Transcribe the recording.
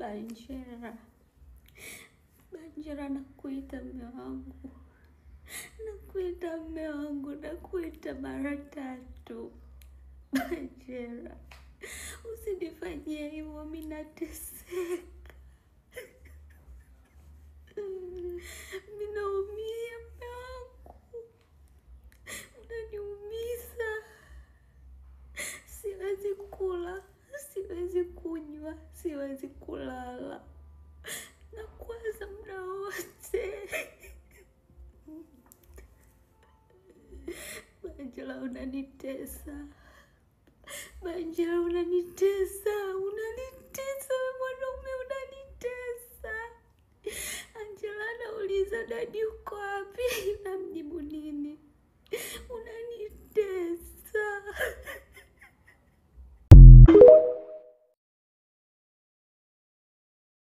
Banjera. Banjera, nakuita mume wangu. Nakuita mume wangu, nakuita mara 3. Banjera, usinifanyie hivyo, mimi nateseka. Mimi naumia mume wangu. Unaniumiza. Siwezi kula, siwezi kunywa, siwezi kulala. Nakuwaza muda wote. Banjera, unanitesa. Banjera, unanitesa. Unanitesa mwana